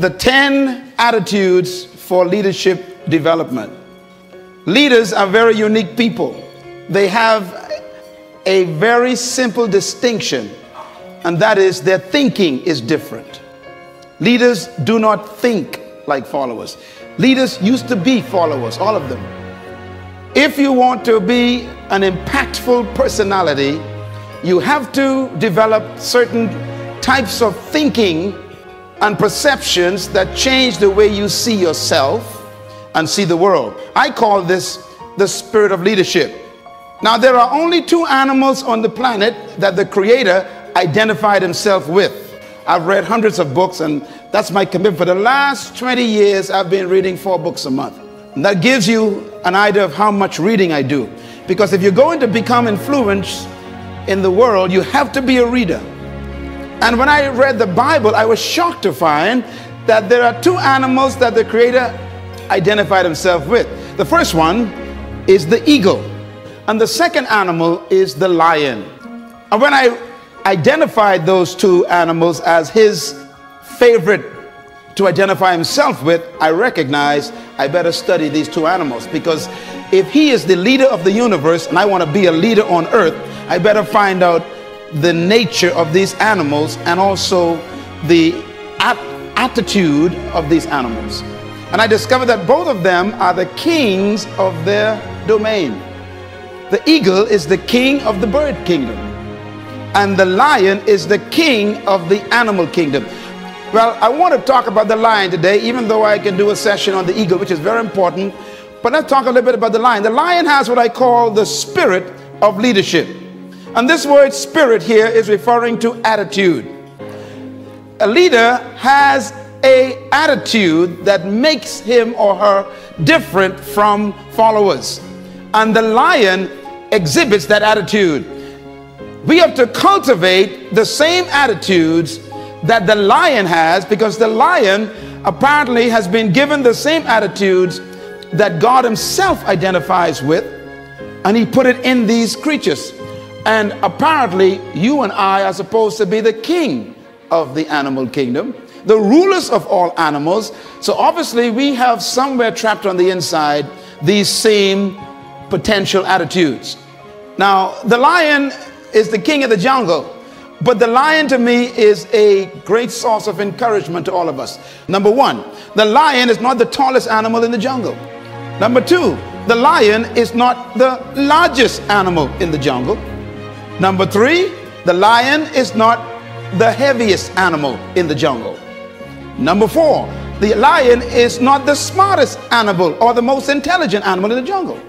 the 10 attitudes for leadership development. Leaders are very unique people. They have a very simple distinction, and that is their thinking is different. Leaders do not think like followers. Leaders used to be followers, all of them. If you want to be an impactful personality, you have to develop certain types of thinking and perceptions that change the way you see yourself and see the world. I call this the spirit of leadership. Now, there are only 2 animals on the planet that the Creator identified himself with. I've read hundreds of books, and that's my commitment. For the last 20 years, I've been reading 4 books a month. And that gives you an idea of how much reading I do. Because if you're going to become influenced in the world, you have to be a reader. And when I read the Bible, I was shocked to find that there are 2 animals that the Creator identified himself with. The first one is the eagle, and the second animal is the lion. And when I identified those 2 animals as his favorite to identify himself with, I recognized I better study these 2 animals, because if he is the leader of the universe and I want to be a leader on earth, I better find out the nature of these animals and also the attitude of these animals. And I discovered that both of them are the kings of their domain. The eagle is the king of the bird kingdom, and the lion is the king of the animal kingdom. Well, I want to talk about the lion today, even though I can do a session on the eagle, which is very important. But let's talk a little bit about the lion. The lion has what I call the spirit of leadership. And this word spirit here is referring to attitude. A leader has an attitude that makes him or her different from followers. And the lion exhibits that attitude. We have to cultivate the same attitudes that the lion has, because the lion apparently has been given the same attitudes that God himself identifies with, and he put it in these creatures. And apparently you and I are supposed to be the king of the animal kingdom, the rulers of all animals. So obviously we have somewhere trapped on the inside these same potential attitudes. Now, the lion is the king of the jungle, but the lion to me is a great source of encouragement to all of us. Number 1, the lion is not the tallest animal in the jungle. Number 2, the lion is not the largest animal in the jungle. Number 3, the lion is not the heaviest animal in the jungle. Number 4, the lion is not the smartest animal or the most intelligent animal in the jungle.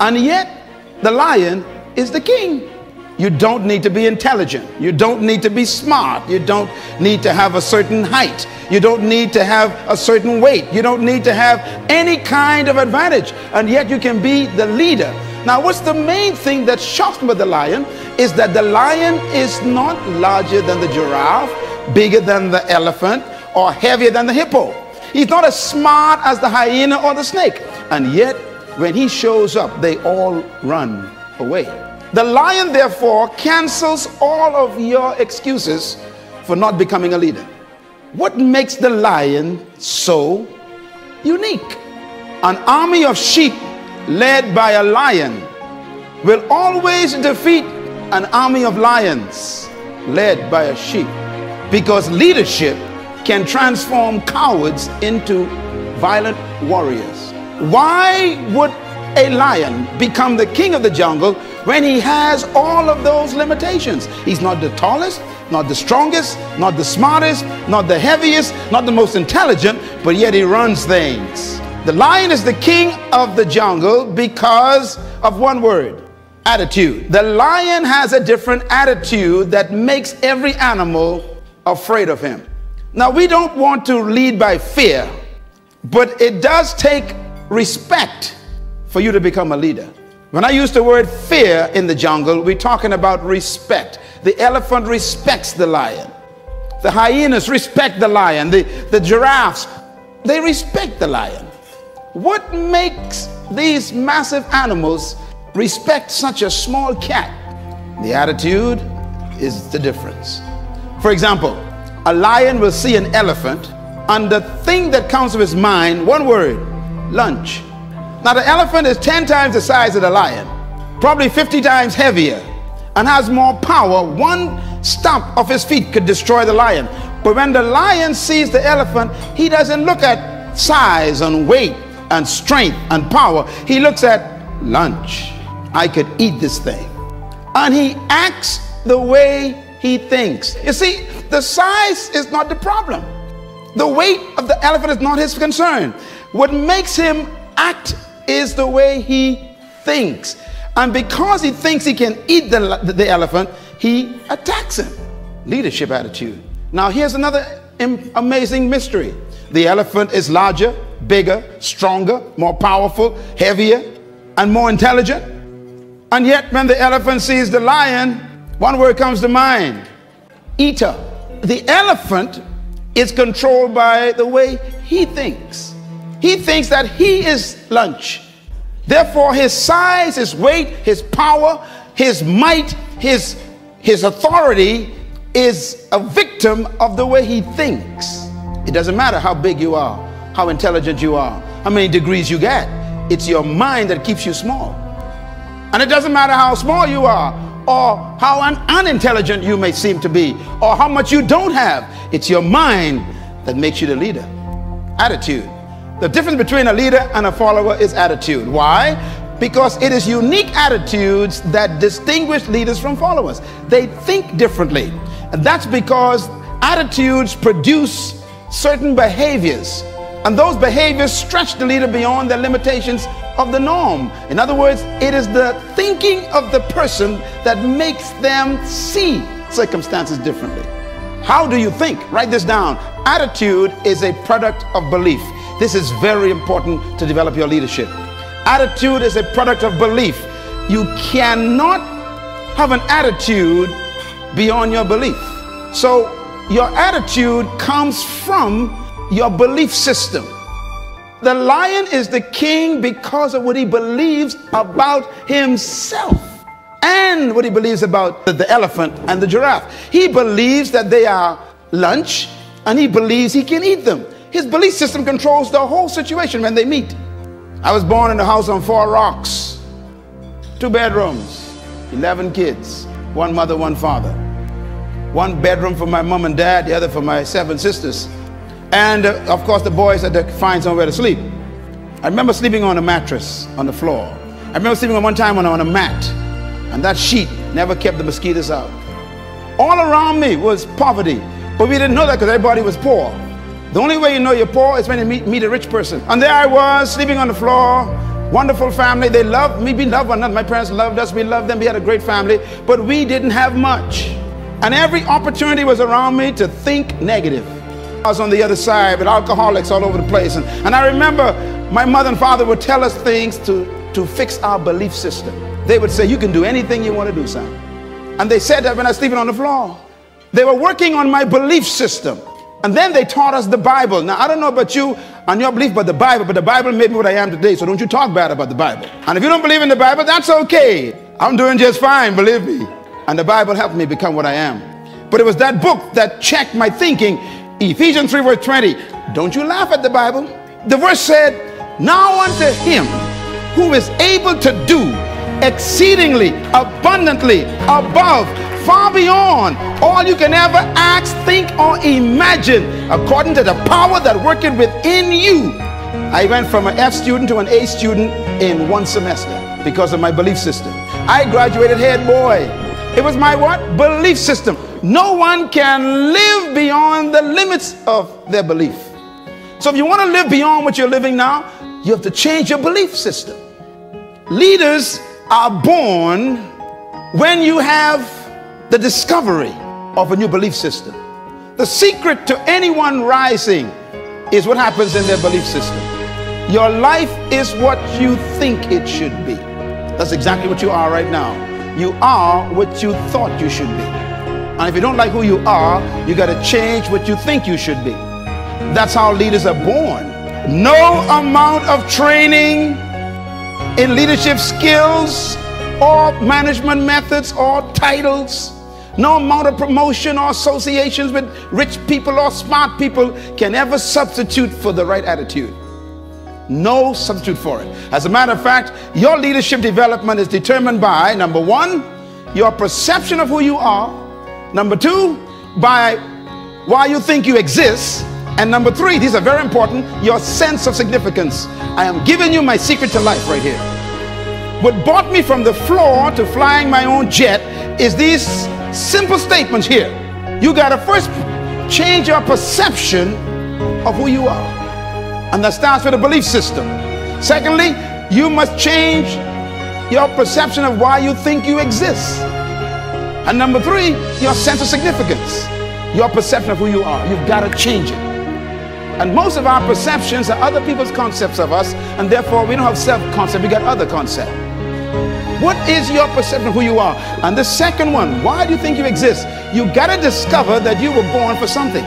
And yet, the lion is the king. You don't need to be intelligent. You don't need to be smart. You don't need to have a certain height. You don't need to have a certain weight. You don't need to have any kind of advantage. And yet you can be the leader. Now, what's the main thing that shocks me about the lion is that the lion is not larger than the giraffe, bigger than the elephant, or heavier than the hippo. He's not as smart as the hyena or the snake. And yet, when he shows up, they all run away. The lion, therefore, cancels all of your excuses for not becoming a leader. What makes the lion so unique? An army of sheep led by a lion will always defeat an army of lions led by a sheep, because leadership can transform cowards into violent warriors. Why would a lion become the king of the jungle when he has all of those limitations? He's not the tallest, not the strongest, not the smartest, not the heaviest, not the most intelligent, but yet he runs things. The lion is the king of the jungle because of one word: attitude. The lion has a different attitude that makes every animal afraid of him. Now, we don't want to lead by fear, but it does take respect for you to become a leader. When I use the word fear in the jungle, we're talking about respect. The elephant respects the lion. The hyenas respect the lion. The giraffes, they respect the lion. What makes these massive animals respect such a small cat? The attitude is the difference. For example, a lion will see an elephant And the thing that comes to his mind, one word, lunch. Now the elephant is 10 times the size of the lion, probably 50 times heavier, and has more power. One stomp of his feet could destroy the lion. But when the lion sees the elephant, he doesn't look at size and weight and strength and power. He looks at lunch. I could eat this thing. And he acts the way he thinks. You see, the size is not the problem. The weight of the elephant is not his concern. What makes him act is the way he thinks. And because he thinks he can eat the elephant, he attacks him. Leadership attitude. Now here's another amazing mystery. The elephant is larger, bigger, stronger, more powerful, heavier, and more intelligent. And yet when the elephant sees the lion, one word comes to mind: eater. The elephant is controlled by the way he thinks. He thinks that he is lunch. Therefore, his size, his weight, his power, his might, his authority is a victim of the way he thinks. It doesn't matter how big you are, how intelligent you are, how many degrees you get. It's your mind that keeps you small. And it doesn't matter how small you are, or how unintelligent you may seem to be, or how much you don't have. It's your mind that makes you the leader. Attitude. The difference between a leader and a follower is attitude. Why? Because it is unique attitudes that distinguish leaders from followers. They think differently. And that's because attitudes produce certain behaviors. And those behaviors stretch the leader beyond the limitations of the norm. In other words, it is the thinking of the person that makes them see circumstances differently. How do you think? Write this down. Attitude is a product of belief. This is very important to develop your leadership. Attitude is a product of belief. You cannot have an attitude beyond your belief. So your attitude comes from your belief system. The lion is the king because of what he believes about himself and what he believes about the elephant and the giraffe. He believes that they are lunch and he believes he can eat them. His belief system controls the whole situation when they meet. I was born in a house on 4 rocks, 2 bedrooms, 11 kids, 1 mother, 1 father. 1 bedroom for my mom and dad, the other for my 7 sisters. And of course the boys had to find somewhere to sleep. I remember sleeping on a mattress on the floor. I remember sleeping one time on a mat, and that sheet never kept the mosquitoes out. All around me was poverty, but we didn't know that because everybody was poor. The only way you know you're poor is when you meet a rich person. And there I was sleeping on the floor. Wonderful family. They loved me. We loved one another. My parents loved us. We loved them. We had a great family, but we didn't have much. And every opportunity was around me to think negative. I was on the other side with alcoholics all over the place. And I remember my mother and father would tell us things to fix our belief system. They would say, you can do anything you want to do, son. And they said that when I was sleeping on the floor. They were working on my belief system. And then they taught us the Bible. Now, I don't know about you and your belief about the Bible made me what I am today. So don't you talk bad about the Bible. And if you don't believe in the Bible, that's okay. I'm doing just fine, believe me. And the Bible helped me become what I am. But it was that book that checked my thinking. Ephesians 3 verse 20. Don't you laugh at the Bible. The verse said, now unto him who is able to do exceedingly abundantly above, far beyond all you can ever ask, think, or imagine, according to the power that worketh within you. I went from an F student to an A student in 1 semester because of my belief system. I graduated head boy. It was my what? Belief system. No one can live beyond the limits of their belief. So if you want to live beyond what you're living now, you have to change your belief system. Leaders are born when you have the discovery of a new belief system. The secret to anyone rising is what happens in their belief system. Your life is what you think it should be. That's exactly what you are right now. You are what you thought you should be. And if you don't like who you are, you got to change what you think you should be. That's how leaders are born. No amount of training in leadership skills or management methods or titles, No amount of promotion or associations with rich people or smart people can ever substitute for the right attitude. No substitute for it. As a matter of fact, your leadership development is determined by, number one, your perception of who you are. Number two, by why you think you exist. And number three, these are very important, your sense of significance. I am giving you my secret to life right here. What brought me from the floor to flying my own jet is these simple statements here. You got to first change your perception of who you are. And that starts with a belief system. Secondly, you must change your perception of why you think you exist. And number three, your sense of significance. Your perception of who you are. You've got to change it. And most of our perceptions are other people's concepts of us, and therefore we don't have self-concept, we got other concept. What is your perception of who you are? And the second one, why do you think you exist? You got to discover that you were born for something,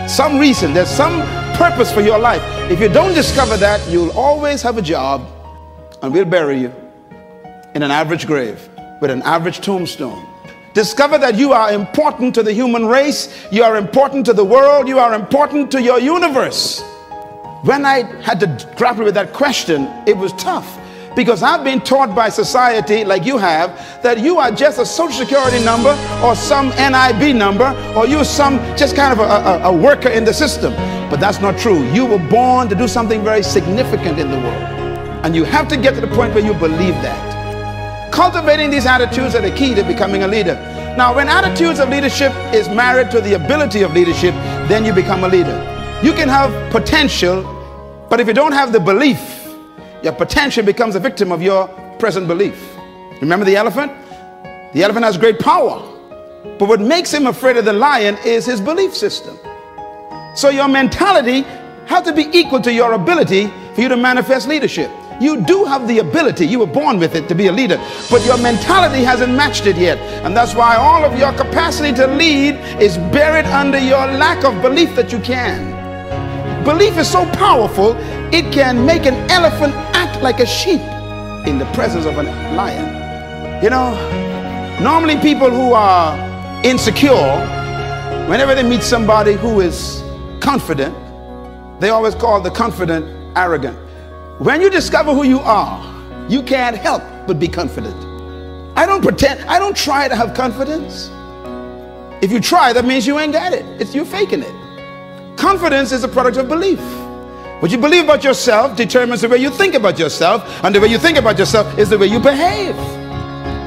some reason. There's some purpose for your life. If you don't discover that, you'll always have a job, and we'll bury you in an average grave with an average tombstone. Discover that you are important to the human race. You are important to the world. You are important to your universe. When I had to grapple with that question, it was tough. Because I've been taught by society, like you have, that you are just a social security number or some NIB number, or you're some just kind of a worker in the system. But that's not true. You were born to do something very significant in the world. And you have to get to the point where you believe that. Cultivating these attitudes are the key to becoming a leader. Now, when attitudes of leadership is married to the ability of leadership, then you become a leader. You can have potential, but if you don't have the belief, your potential becomes a victim of your present belief. Remember the elephant? The elephant has great power, but what makes him afraid of the lion is his belief system. So your mentality has to be equal to your ability for you to manifest leadership. You do have the ability, you were born with it to be a leader, but your mentality hasn't matched it yet. And that's why all of your capacity to lead is buried under your lack of belief that you can. Belief is so powerful, it can make an elephant act like a sheep in the presence of a lion. You know, normally people who are insecure, whenever they meet somebody who is confident, they always call the confident arrogant. When you discover who you are, you can't help but be confident. I don't pretend, I don't try to have confidence. If you try, that means you ain't got it. You're faking it. Confidence is a product of belief. What you believe about yourself determines the way you think about yourself, and the way you think about yourself is the way you behave.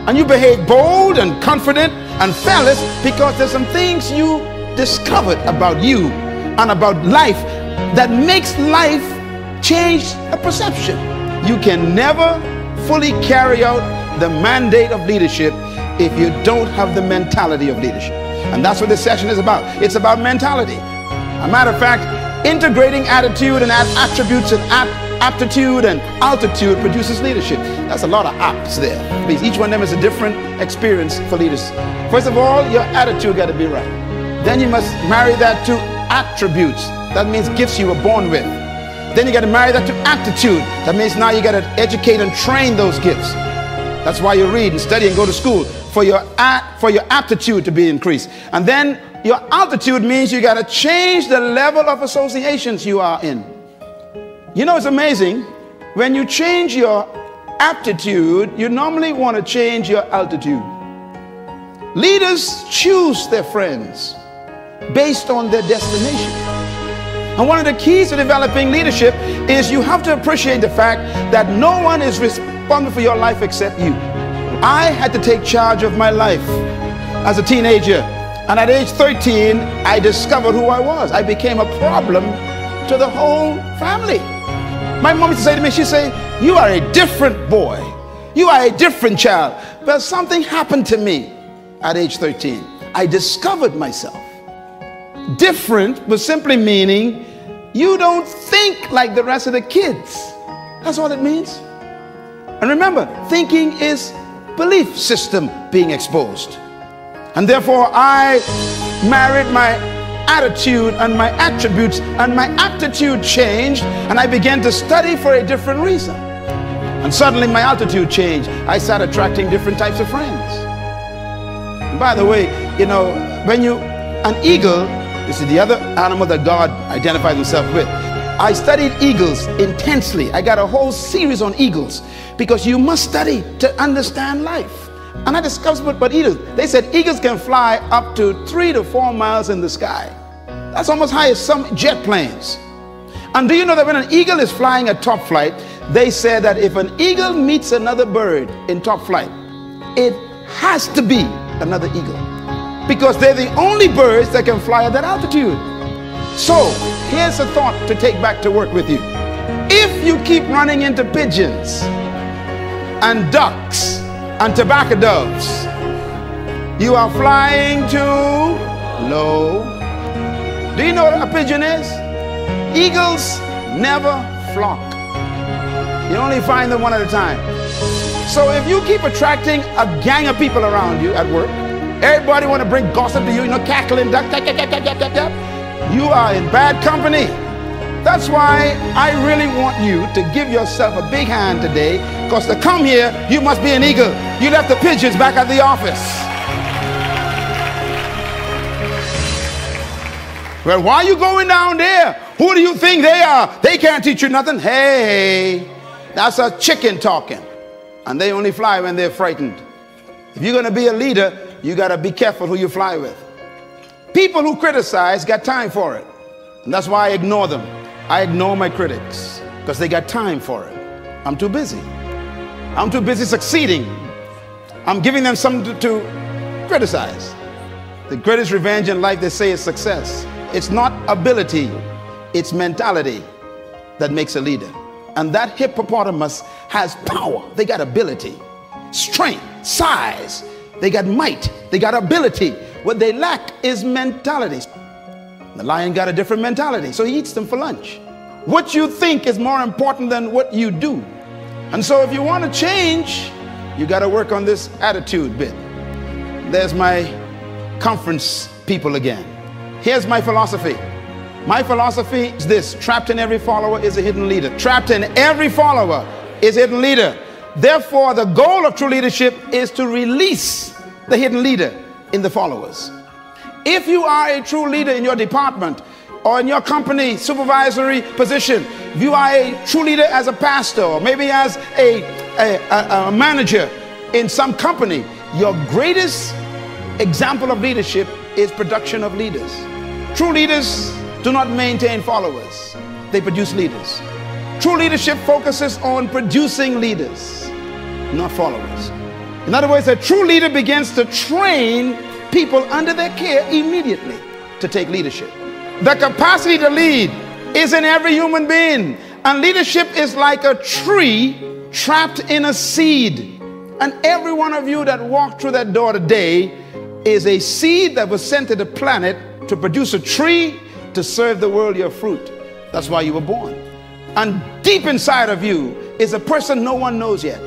And you behave bold and confident and fearless because there's some things you discovered about you and about life that makes life change a perception. You can never fully carry out the mandate of leadership if you don't have the mentality of leadership. And that's what this session is about. It's about mentality. As a matter of fact, integrating attitude and attributes and aptitude and altitude produces leadership. That's a lot of apps there. Because each one of them is a different experience for leaders. First of all, your attitude got to be right. Then you must marry that to attributes. That means gifts you were born with. Then you got to marry that to aptitude. That means now you got to educate and train those gifts. That's why you read and study and go to school, for your aptitude to be increased. And then your altitude means you got to change the level of associations you are in. You know, it's amazing. When you change your aptitude, you normally want to change your altitude. Leaders choose their friends based on their destination. And one of the keys to developing leadership is you have to appreciate the fact that no one is responsible for your life except you. I had to take charge of my life as a teenager. And at age 13, I discovered who I was. I became a problem to the whole family. My mom used to say to me, she'd say, you are a different boy. You are a different child. But something happened to me at age 13. I discovered myself. Different was simply meaning you don't think like the rest of the kids. That's all it means. And remember, thinking is belief system being exposed. And therefore I married my attitude and my attributes, and my aptitude changed, and I began to study for a different reason. And suddenly my altitude changed. I started attracting different types of friends. And by the way, You know, an eagle, this is the other animal that God identified himself with. I studied eagles intensely. I got a whole series on eagles because you must study to understand life. And I discovered what eagles, they said eagles can fly up to 3 to 4 miles in the sky. That's almost high as some jet planes. And do you know that when an eagle is flying at top flight, they said that if an eagle meets another bird in top flight, it has to be another eagle, because they're the only birds that can fly at that altitude. So here's a thought to take back to work with you. If you keep running into pigeons and ducks and tobacco doves, you are flying too low. Do you know what a pigeon is? Eagles never flock. You only find them one at a time. So if you keep attracting a gang of people around you at work, everybody want to bring gossip to you, you know, cackling, duck, you are in bad company. That's why I really want you to give yourself a big hand today, because to come here, you must be an eagle. You left the pigeons back at the office. Well, why are you going down there? Who do you think they are? They can't teach you nothing. Hey, that's a chicken talking. And they only fly when they're frightened. If you're going to be a leader, you got to be careful who you fly with. People who criticize got time for it. And that's why I ignore them. I ignore my critics because they got time for it. I'm too busy. I'm too busy succeeding. I'm giving them something to criticize. The greatest revenge in life, they say, is success. It's not ability, it's mentality that makes a leader. And that hippopotamus has power. They got ability, strength, size. They got might. They got ability. What they lack is mentality. The lion got a different mentality, so he eats them for lunch. What you think is more important than what you do. And so if you want to change, you got to work on this attitude bit. There's my conference people again. Here's my philosophy. My philosophy is this: trapped in every follower is a hidden leader. Trapped in every follower is a hidden leader. Therefore, the goal of true leadership is to release the hidden leader in the followers. If you are a true leader in your department or in your company supervisory position, if you are a true leader as a pastor or maybe as a manager in some company, your greatest example of leadership is production of leaders. True leaders do not maintain followers, they produce leaders. True leadership focuses on producing leaders, not followers. In other words, a true leader begins to train people under their care immediately to take leadership. The capacity to lead is in every human being, and leadership is like a tree trapped in a seed. And every one of you that walked through that door today is a seed that was sent to the planet to produce a tree to serve the world your fruit. That's why you were born. And deep inside of you is a person no one knows yet.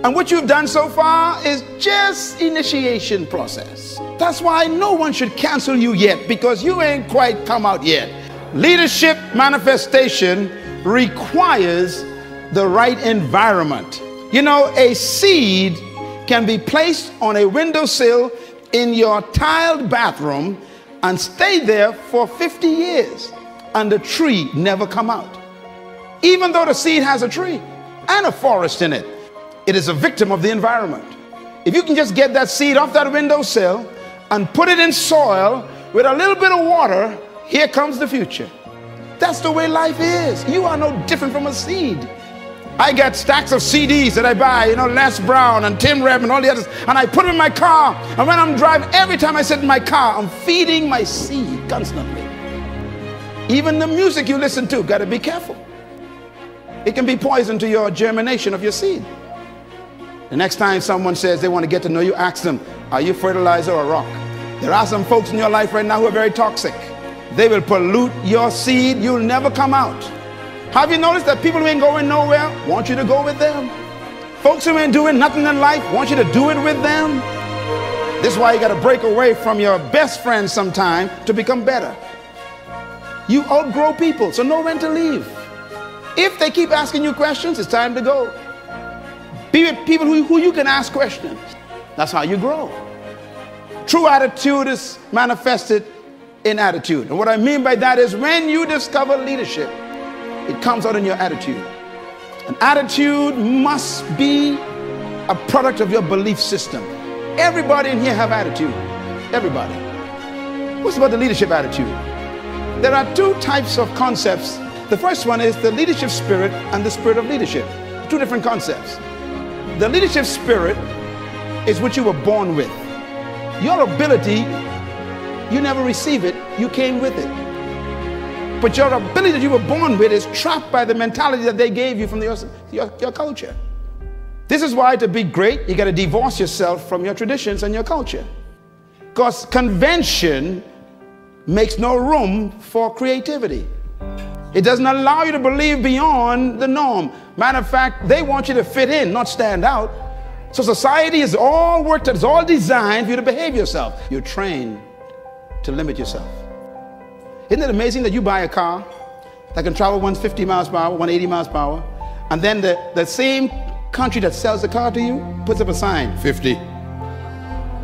And what you've done so far is just initiation process. That's why no one should cancel you yet, because you ain't quite come out yet. Leadership manifestation requires the right environment. You know, a seed can be placed on a windowsill in your tiled bathroom and stay there for 50 years and the tree never come out. Even though the seed has a tree and a forest in it, it is a victim of the environment. If you can just get that seed off that windowsill and put it in soil with a little bit of water, here comes the future. That's the way life is. You are no different from a seed. I got stacks of CDs that I buy, you know, Les Brown and Tim Reb and all the others, and I put them in my car. And when I'm driving, every time I sit in my car, I'm feeding my seed constantly. Even the music you listen to, got to be careful. It can be poison to your germination of your seed. The next time someone says they want to get to know you, ask them, are you fertilizer or rock? There are some folks in your life right now who are very toxic. They will pollute your seed. You'll never come out. Have you noticed that people who ain't going nowhere want you to go with them? Folks who ain't doing nothing in life want you to do it with them. This is why you got to break away from your best friends sometime to become better. You outgrow people, so know when to leave. If they keep asking you questions, it's time to go. Be with people who you can ask questions. That's how you grow. True attitude is manifested in attitude. And what I mean by that is when you discover leadership, it comes out in your attitude. An attitude must be a product of your belief system. Everybody in here have attitude. Everybody. What's about the leadership attitude? There are two types of concepts. The first one is the leadership spirit and the spirit of leadership. Two different concepts. The leadership spirit is what you were born with. Your ability, you never receive it, you came with it. But your ability that you were born with is trapped by the mentality that they gave you from your culture. This is why to be great, you got to divorce yourself from your traditions and your culture. Because convention makes no room for creativity. It doesn't allow you to believe beyond the norm. Matter of fact, they want you to fit in, not stand out. So society is all worked out, it's all designed for you to behave yourself. You're trained to limit yourself. Isn't it amazing that you buy a car that can travel 150 miles per hour, 180 miles per hour, and then the same country that sells the car to you puts up a sign, 50.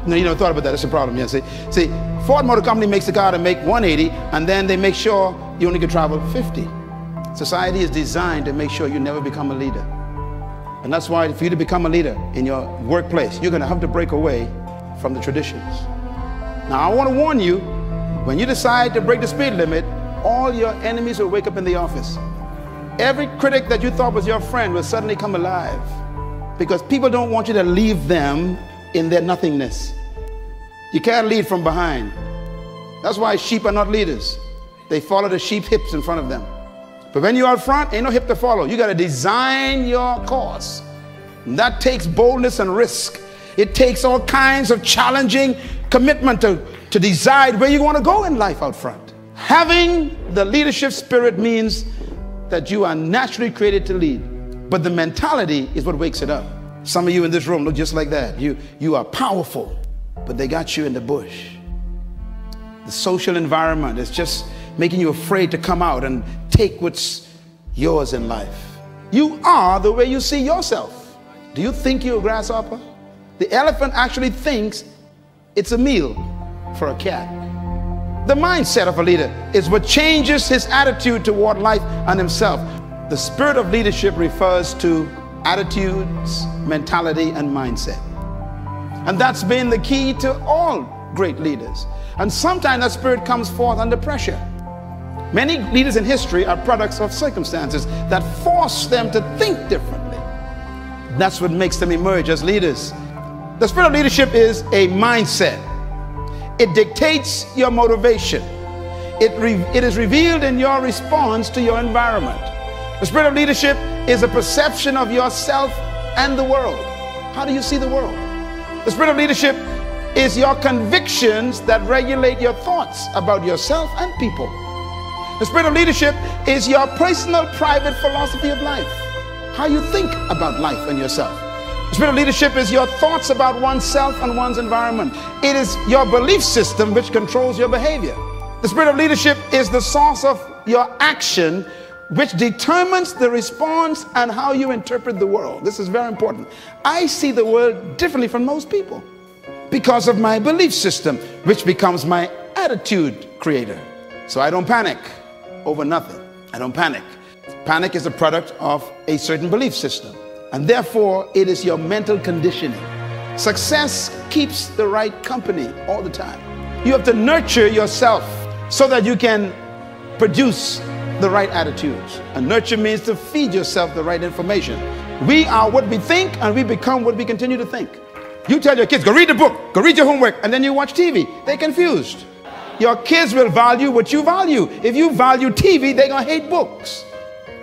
No, you never thought about that. That's a problem. Yeah, see, Ford Motor Company makes the car to make 180, and then they make sure you only can travel 50. Society is designed to make sure you never become a leader. And that's why for you to become a leader in your workplace, you're going to have to break away from the traditions. Now, I want to warn you, when you decide to break the speed limit, all your enemies will wake up in the office. Every critic that you thought was your friend will suddenly come alive, because people don't want you to leave them in their nothingness. You can't lead from behind. That's why sheep are not leaders. They follow the sheep's hips in front of them. But when you're out front, ain't no hip to follow. You got to design your course. And that takes boldness and risk. It takes all kinds of challenging commitment to decide where you want to go in life out front. Having the leadership spirit means that you are naturally created to lead. But the mentality is what wakes it up. Some of you in this room look just like that. You are powerful, but they got you in the bush. The social environment is just making you afraid to come out and take what's yours in life. You are the way you see yourself. Do you think you're a grasshopper? The elephant actually thinks it's a meal for a cat. The mindset of a leader is what changes his attitude toward life and himself. The spirit of leadership refers to attitudes, mentality, and mindset. And that's been the key to all great leaders. And sometimes that spirit comes forth under pressure. Many leaders in history are products of circumstances that force them to think differently. That's what makes them emerge as leaders. The spirit of leadership is a mindset. It dictates your motivation. It is revealed in your response to your environment. The spirit of leadership is a perception of yourself and the world. How do you see the world? The spirit of leadership is your convictions that regulate your thoughts about yourself and people. The spirit of leadership is your personal, private philosophy of life. How you think about life and yourself. The spirit of leadership is your thoughts about oneself and one's environment. It is your belief system which controls your behavior. The spirit of leadership is the source of your action, which determines the response and how you interpret the world. This is very important. I see the world differently from most people because of my belief system, which becomes my attitude creator. So I don't panic over nothing. I don't panic. Panic is a product of a certain belief system, and therefore it is your mental conditioning. Success keeps the right company all the time. You have to nurture yourself so that you can produce the right attitudes. And nurture means to feed yourself the right information. We are what we think, and we become what we continue to think. You tell your kids, go read the book, go read your homework, and then you watch TV. They're confused. Your kids will value what you value. If you value TV, they're going to hate books.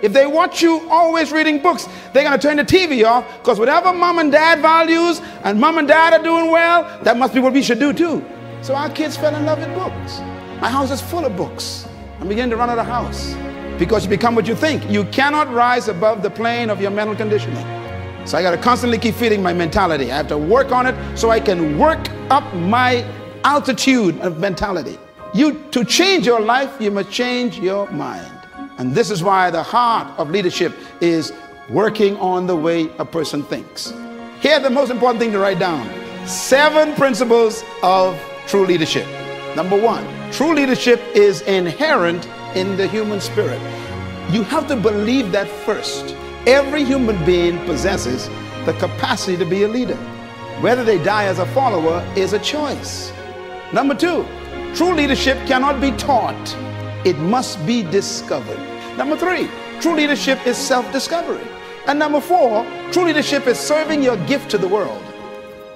If they watch you always reading books, they're going to turn the TV off, because whatever mom and dad values and mom and dad are doing well, that must be what we should do too. So our kids fell in love with books. My house is full of books. I'm beginning to run out of the house because you become what you think. You cannot rise above the plane of your mental conditioning. So I got to constantly keep feeding my mentality. I have to work on it so I can work up my altitude of mentality. To change your life, you must change your mind. And this is why the heart of leadership is working on the way a person thinks. Here's the most important thing to write down. 7 principles of true leadership. Number 1, true leadership is inherent in the human spirit. You have to believe that first. Every human being possesses the capacity to be a leader. Whether they die as a follower is a choice. Number 2, true leadership cannot be taught. It must be discovered. Number 3, true leadership is self-discovery. And number 4, true leadership is serving your gift to the world.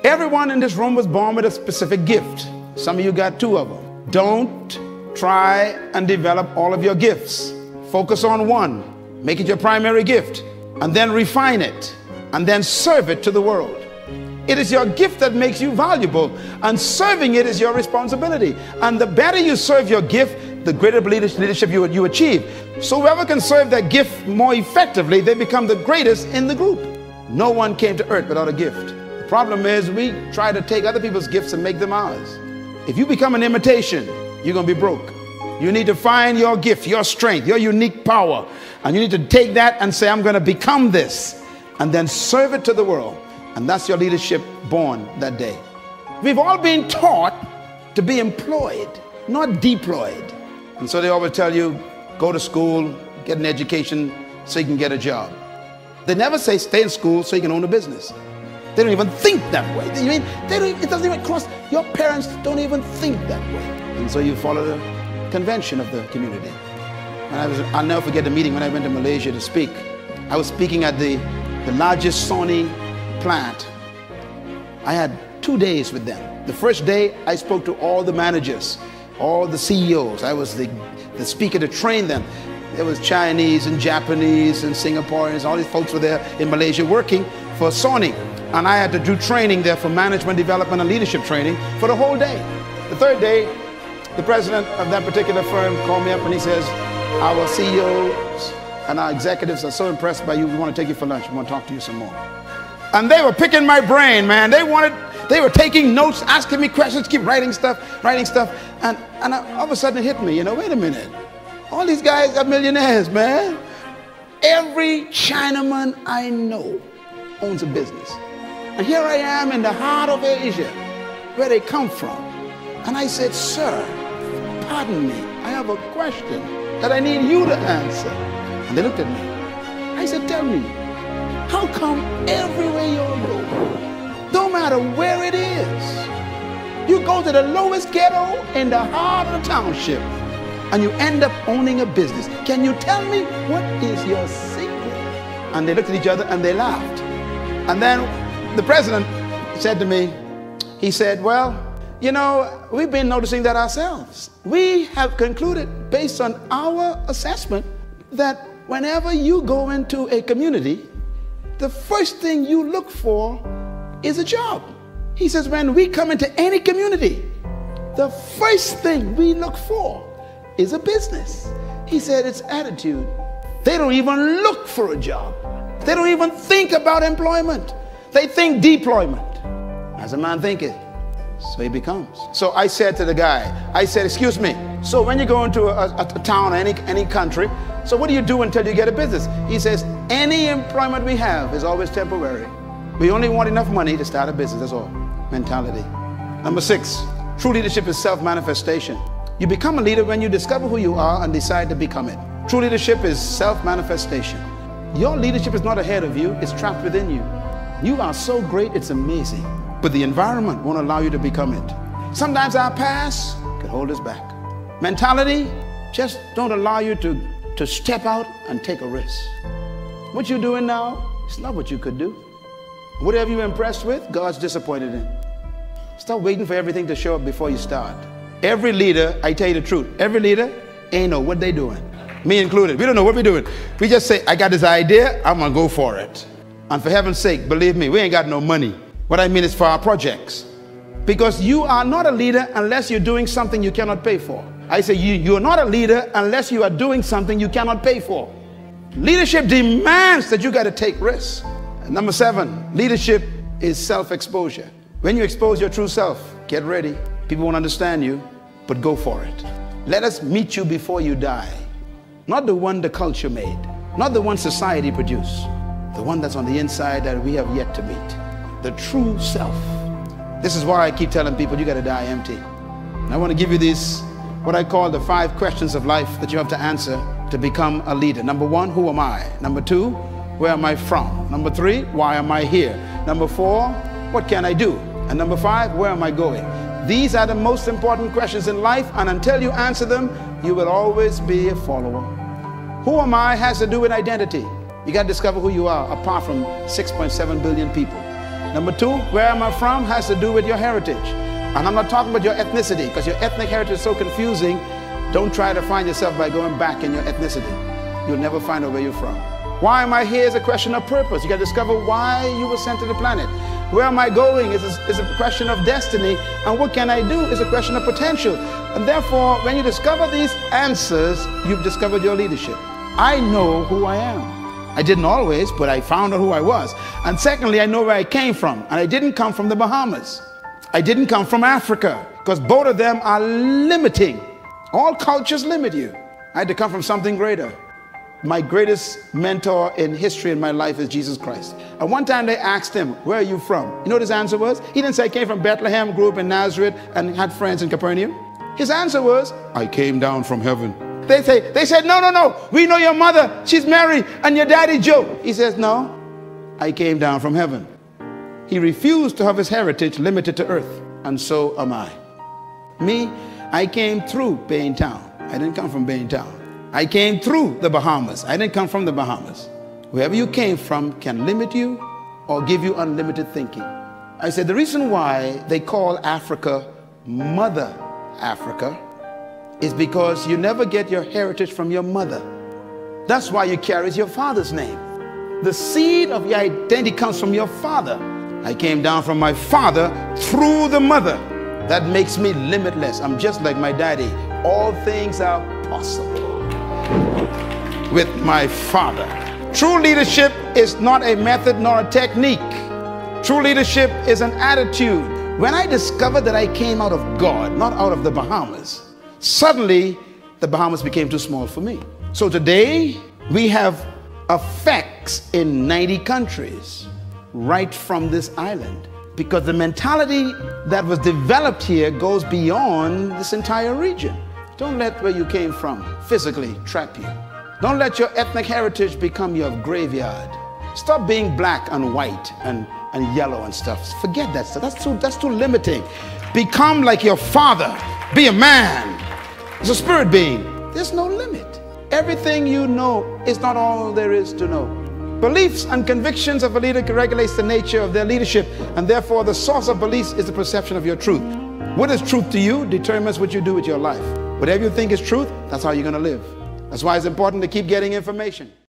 Everyone in this room was born with a specific gift. Some of you got 2 of them. Don't try and develop all of your gifts. Focus on one. Make it your primary gift. And then refine it. And then serve it to the world. It is your gift that makes you valuable, and serving it is your responsibility. And the better you serve your gift, the greater leadership you achieve. So whoever can serve that gift more effectively, they become the greatest in the group. No one came to earth without a gift. The problem is we try to take other people's gifts and make them ours. If you become an imitation, you're going to be broke. You need to find your gift, your strength, your unique power. And you need to take that and say, I'm going to become this. And then serve it to the world. And that's your leadership born that day. We've all been taught to be employed, not deployed. And so they always tell you, go to school, get an education so you can get a job. They never say stay in school so you can own a business. They don't even think that way. It doesn't even cross, your parents don't even think that way. And so you follow the convention of the community. And I'll never forget the meeting when I went to Malaysia to speak. I was speaking at the largest Sony plant. I had 2 days with them. The first day I spoke to all the managers, all the CEOs. I was the speaker to train them. There was Chinese and Japanese and Singaporeans. All these folks were there in Malaysia working for Sony. And I had to do training there for management development and leadership training for the whole day. The third day, the president of that particular firm called me up and he says, our CEOs and our executives are so impressed by you, we want to take you for lunch. We want to talk to you some more. And they were picking my brain, man. They were taking notes, asking me questions, keep writing stuff. And all of a sudden it hit me, wait a minute. All these guys are millionaires, man. Every Chinaman I know owns a business. And here I am in the heart of Asia, where they come from. And I said, sir, pardon me, I have a question that I need you to answer. And they looked at me. I said, tell me, how come everywhere you go, no matter where it is, you go to the lowest ghetto in the heart of the township and you end up owning a business? Can you tell me what is your secret? And they looked at each other and they laughed. And then the president said to me, he said, well, we've been noticing that ourselves. We have concluded based on our assessment that whenever you go into a community, the first thing you look for is a job. He says, when we come into any community, the first thing we look for is a business. He said, it's attitude. They don't even look for a job. They don't even think about employment. They think deployment. As a man thinketh, so he becomes. So I said to the guy, I said, excuse me, so when you go into a town or any country, so what do you do until you get a business? He says, any employment we have is always temporary. We only want enough money to start a business, that's all. Mentality. Number 6, true leadership is self-manifestation. You become a leader when you discover who you are and decide to become it. True leadership is self-manifestation. Your leadership is not ahead of you, it's trapped within you. You are so great, it's amazing. But the environment won't allow you to become it. Sometimes our past can hold us back. Mentality just don't allow you to step out and take a risk. What you're doing now is not what you could do. Whatever you're impressed with, God's disappointed in. Stop waiting for everything to show up before you start. Every leader, I tell you the truth, every leader ain't know what they doing. Me included. We don't know what we're doing. We just say, I got this idea, I'm gonna go for it. And for heaven's sake, believe me, we ain't got no money. What I mean is for our projects. Because you are not a leader unless you're doing something you cannot pay for. I say you are not a leader unless you are doing something you cannot pay for. Leadership demands that you got to take risks. And number 7, leadership is self-exposure. When you expose your true self, get ready. People won't understand you, but go for it. Let us meet you before you die. Not the one the culture made, not the one society produced, the one that's on the inside that we have yet to meet. The true self. This is why I keep telling people you got to die empty. And I want to give you these, what I call the 5 questions of life that you have to answer to become a leader. Number 1, who am I? Number 2, where am I from? Number 3, why am I here? Number 4, what can I do? And number 5, where am I going? These are the most important questions in life, and until you answer them, you will always be a follower. Who am I has to do with identity. You got to discover who you are apart from 6.7 billion people. Number 2, where am I from has to do with your heritage. And I'm not talking about your ethnicity, because your ethnic heritage is so confusing. Don't try to find yourself by going back in your ethnicity. You'll never find out where you're from. Why am I here is a question of purpose. You got to discover why you were sent to the planet. Where am I going is a question of destiny. And what can I do is a question of potential. And therefore, when you discover these answers, you've discovered your leadership. I know who I am. I didn't always, but I found out who I was. And secondly, I know where I came from. And I didn't come from the Bahamas. I didn't come from Africa, because both of them are limiting. All cultures limit you. I had to come from something greater. My greatest mentor in history in my life is Jesus Christ. And one time they asked him, where are you from? You know what his answer was? He didn't say I came from Bethlehem, grew up in Nazareth, and had friends in Capernaum. His answer was, I came down from heaven. They said, no, we know your mother, she's Mary, and your daddy Joe. He says, no, I came down from heaven. He refused to have his heritage limited to earth, and so am I. Me, I came through Baintown. I didn't come from Baintown. I came through the Bahamas. I didn't come from the Bahamas. Wherever you came from can limit you or give you unlimited thinking. I said the reason why they call Africa Mother Africa is because you never get your heritage from your mother. That's why you carry your father's name. The seed of your identity comes from your father. I came down from my father through the mother. That makes me limitless. I'm just like my daddy. All things are possible with my father. True leadership is not a method nor a technique. True leadership is an attitude. When I discovered that I came out of God, not out of the Bahamas, suddenly the Bahamas became too small for me. So today we have effects in 90 countries right from this island, because the mentality that was developed here goes beyond this entire region. Don't let where you came from physically trap you. Don't let your ethnic heritage become your graveyard. Stop being black and white and yellow and stuff. Forget that stuff. That's too limiting. Become like your father. Be a man. It's a spirit being. There's no limit. Everything you know is not all there is to know. Beliefs and convictions of a leader regulates the nature of their leadership, and therefore the source of beliefs is the perception of your truth. What is truth to you determines what you do with your life. Whatever you think is truth, that's how you're going to live. That's why it's important to keep getting information.